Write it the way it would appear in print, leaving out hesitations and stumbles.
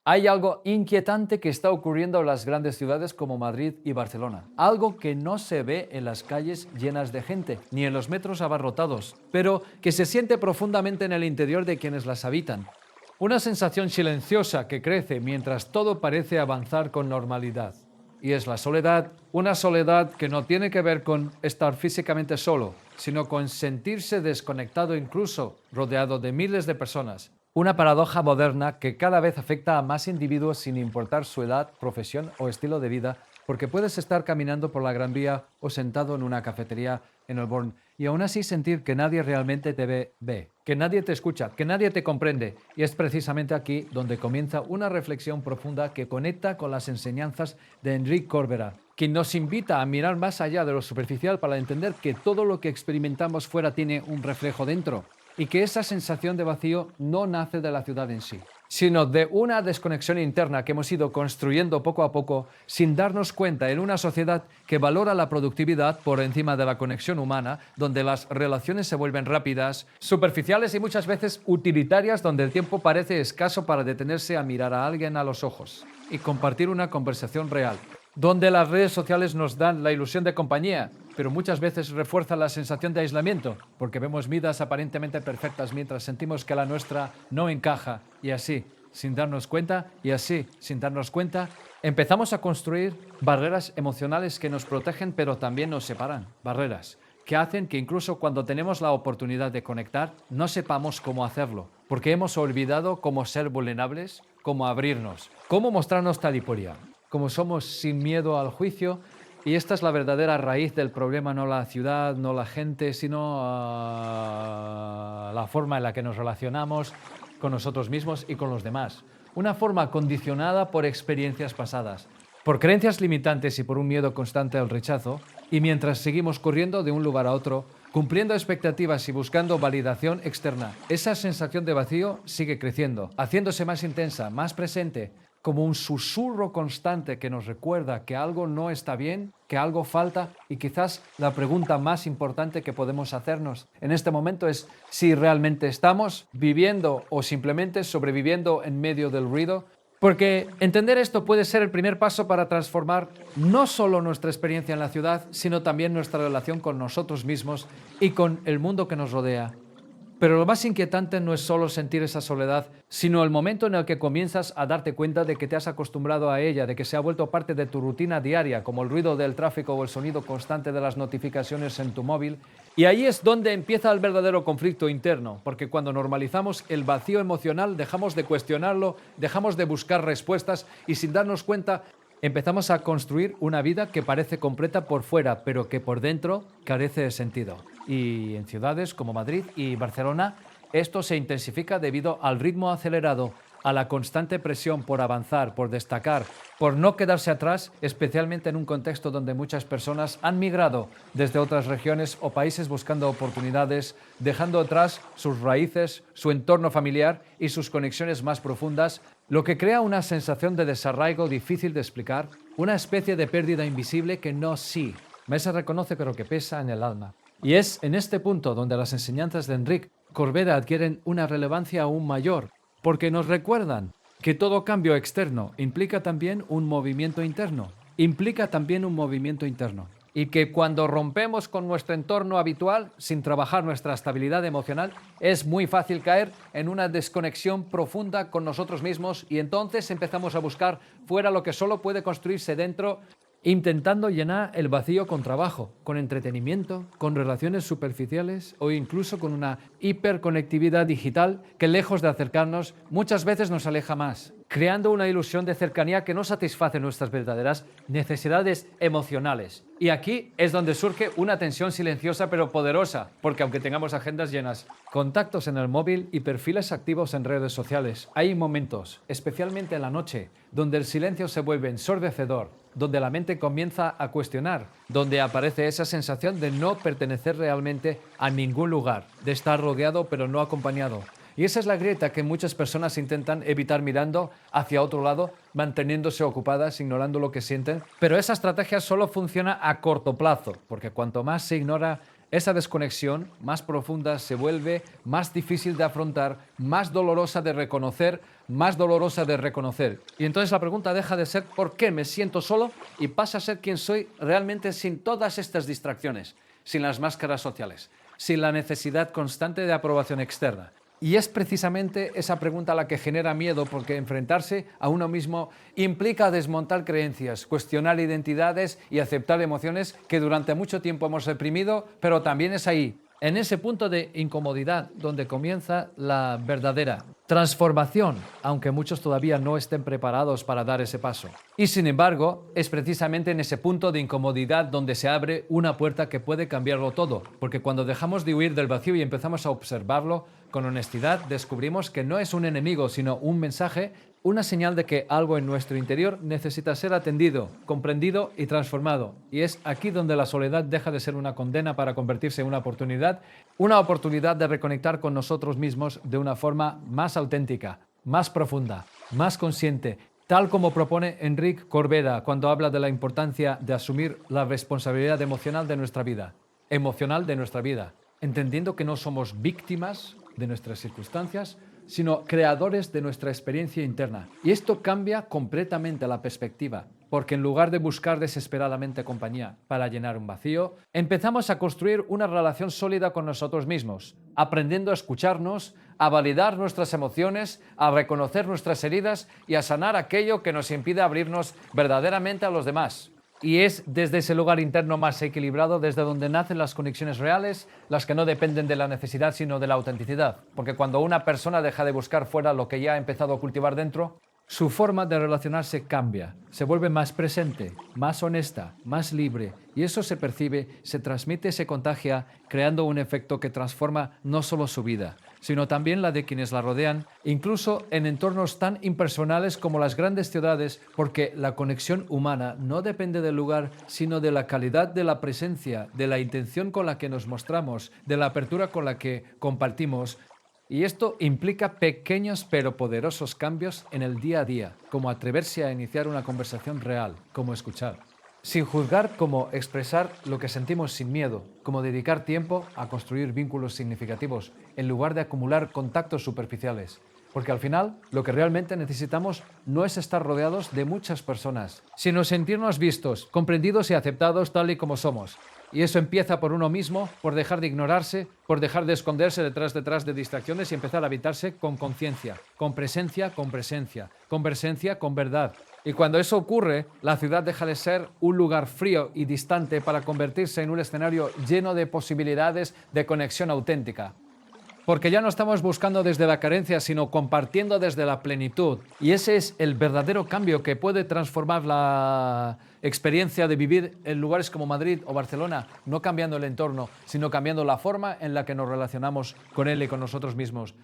Hay algo inquietante que está ocurriendo en las grandes ciudades como Madrid y Barcelona. Algo que no se ve en las calles llenas de gente, ni en los metros abarrotados, pero que se siente profundamente en el interior de quienes las habitan. Una sensación silenciosa que crece mientras todo parece avanzar con normalidad. Y es la soledad, una soledad que no tiene que ver con estar físicamente solo, sino con sentirse desconectado incluso rodeado de miles de personas. Una paradoja moderna que cada vez afecta a más individuos sin importar su edad, profesión o estilo de vida, porque puedes estar caminando por la Gran Vía o sentado en una cafetería en el Born y aún así sentir que nadie realmente te ve, que nadie te escucha, que nadie te comprende. Y es precisamente aquí donde comienza una reflexión profunda que conecta con las enseñanzas de Enric Corbera, quien nos invita a mirar más allá de lo superficial para entender que todo lo que experimentamos fuera tiene un reflejo dentro y que esa sensación de vacío no nace de la ciudad en sí, sino de una desconexión interna que hemos ido construyendo poco a poco sin darnos cuenta en una sociedad que valora la productividad por encima de la conexión humana, donde las relaciones se vuelven rápidas, superficiales y muchas veces utilitarias, donde el tiempo parece escaso para detenerse a mirar a alguien a los ojos y compartir una conversación real, donde las redes sociales nos dan la ilusión de compañía, pero muchas veces refuerzan la sensación de aislamiento, porque vemos vidas aparentemente perfectas mientras sentimos que la nuestra no encaja, y así, sin darnos cuenta, empezamos a construir barreras emocionales que nos protegen pero también nos separan, barreras que hacen que incluso cuando tenemos la oportunidad de conectar, no sepamos cómo hacerlo, porque hemos olvidado cómo ser vulnerables, cómo abrirnos, cómo mostrarnos tal y cual, como somos sin miedo al juicio. Y esta es la verdadera raíz del problema, no la ciudad, no la gente, sino la forma en la que nos relacionamos con nosotros mismos y con los demás. Una forma condicionada por experiencias pasadas, por creencias limitantes y por un miedo constante al rechazo. Y mientras seguimos corriendo de un lugar a otro, cumpliendo expectativas y buscando validación externa, esa sensación de vacío sigue creciendo, haciéndose más intensa, más presente, como un susurro constante que nos recuerda que algo no está bien, que algo falta, y quizás la pregunta más importante que podemos hacernos en este momento es si realmente estamos viviendo o simplemente sobreviviendo en medio del ruido. Porque entender esto puede ser el primer paso para transformar no solo nuestra experiencia en la ciudad, sino también nuestra relación con nosotros mismos y con el mundo que nos rodea. Pero lo más inquietante no es solo sentir esa soledad, sino el momento en el que comienzas a darte cuenta de que te has acostumbrado a ella, de que se ha vuelto parte de tu rutina diaria, como el ruido del tráfico o el sonido constante de las notificaciones en tu móvil. Y ahí es donde empieza el verdadero conflicto interno, porque cuando normalizamos el vacío emocional, dejamos de cuestionarlo, dejamos de buscar respuestas y sin darnos cuenta empezamos a construir una vida que parece completa por fuera, pero que por dentro carece de sentido. Y en ciudades como Madrid y Barcelona, esto se intensifica debido al ritmo acelerado, a la constante presión por avanzar, por destacar, por no quedarse atrás, especialmente en un contexto donde muchas personas han migrado desde otras regiones o países buscando oportunidades, dejando atrás sus raíces, su entorno familiar y sus conexiones más profundas, lo que crea una sensación de desarraigo difícil de explicar, una especie de pérdida invisible que no sí, me se reconoce pero que pesa en el alma. Y es en este punto donde las enseñanzas de Enric Corbera adquieren una relevancia aún mayor, porque nos recuerdan que todo cambio externo implica también un movimiento interno, y que cuando rompemos con nuestro entorno habitual, sin trabajar nuestra estabilidad emocional, es muy fácil caer en una desconexión profunda con nosotros mismos y entonces empezamos a buscar fuera lo que solo puede construirse dentro, intentando llenar el vacío con trabajo, con entretenimiento, con relaciones superficiales o incluso con una hiperconectividad digital que, lejos de acercarnos, muchas veces nos aleja más, creando una ilusión de cercanía que no satisface nuestras verdaderas necesidades emocionales. Y aquí es donde surge una tensión silenciosa pero poderosa, porque aunque tengamos agendas llenas, contactos en el móvil y perfiles activos en redes sociales, hay momentos, especialmente en la noche, donde el silencio se vuelve ensordecedor, donde la mente comienza a cuestionar, donde aparece esa sensación de no pertenecer realmente a ningún lugar, de estar rodeado pero no acompañado. Y esa es la grieta que muchas personas intentan evitar mirando hacia otro lado, manteniéndose ocupadas, ignorando lo que sienten. Pero esa estrategia solo funciona a corto plazo, porque cuanto más se ignora, esa desconexión más profunda se vuelve más difícil de afrontar, más dolorosa de reconocer, más dolorosa de reconocer. Y entonces la pregunta deja de ser ¿por qué me siento solo? Y pasa a ser quién soy realmente sin todas estas distracciones, sin las máscaras sociales, sin la necesidad constante de aprobación externa. Y es precisamente esa pregunta la que genera miedo, porque enfrentarse a uno mismo implica desmontar creencias, cuestionar identidades y aceptar emociones que durante mucho tiempo hemos reprimido, pero también es ahí, en ese punto de incomodidad, donde comienza la verdadera transformación, aunque muchos todavía no estén preparados para dar ese paso. Y sin embargo, es precisamente en ese punto de incomodidad donde se abre una puerta que puede cambiarlo todo, porque cuando dejamos de huir del vacío y empezamos a observarlo con honestidad, descubrimos que no es un enemigo, sino un mensaje, una señal de que algo en nuestro interior necesita ser atendido, comprendido y transformado. Y es aquí donde la soledad deja de ser una condena para convertirse en una oportunidad de reconectar con nosotros mismos de una forma más auténtica, más profunda, más consciente, tal como propone Enric Corbera cuando habla de la importancia de asumir la responsabilidad emocional de nuestra vida, entendiendo que no somos víctimas de nuestras circunstancias, sino creadores de nuestra experiencia interna. Y esto cambia completamente la perspectiva, porque en lugar de buscar desesperadamente compañía para llenar un vacío, empezamos a construir una relación sólida con nosotros mismos, aprendiendo a escucharnos, a validar nuestras emociones, a reconocer nuestras heridas y a sanar aquello que nos impide abrirnos verdaderamente a los demás. Y es desde ese lugar interno más equilibrado desde donde nacen las conexiones reales, las que no dependen de la necesidad sino de la autenticidad. Porque cuando una persona deja de buscar fuera lo que ya ha empezado a cultivar dentro, su forma de relacionarse cambia, se vuelve más presente, más honesta, más libre, y eso se percibe, se transmite, se contagia, creando un efecto que transforma no solo su vida, sino también la de quienes la rodean, incluso en entornos tan impersonales como las grandes ciudades, porque la conexión humana no depende del lugar, sino de la calidad de la presencia, de la intención con la que nos mostramos, de la apertura con la que compartimos. Y esto implica pequeños pero poderosos cambios en el día a día, como atreverse a iniciar una conversación real, como escuchar. Sin juzgar, como expresar lo que sentimos sin miedo, como dedicar tiempo a construir vínculos significativos, en lugar de acumular contactos superficiales. Porque al final, lo que realmente necesitamos no es estar rodeados de muchas personas, sino sentirnos vistos, comprendidos y aceptados tal y como somos. Y eso empieza por uno mismo, por dejar de ignorarse, por dejar de esconderse detrás de distracciones y empezar a habitarse con conciencia, con presencia, con verdad. Y cuando eso ocurre, la ciudad deja de ser un lugar frío y distante para convertirse en un escenario lleno de posibilidades de conexión auténtica. Porque ya no estamos buscando desde la carencia, sino compartiendo desde la plenitud. Y ese es el verdadero cambio que puede transformar la experiencia de vivir en lugares como Madrid o Barcelona, no cambiando el entorno, sino cambiando la forma en la que nos relacionamos con él y con nosotros mismos.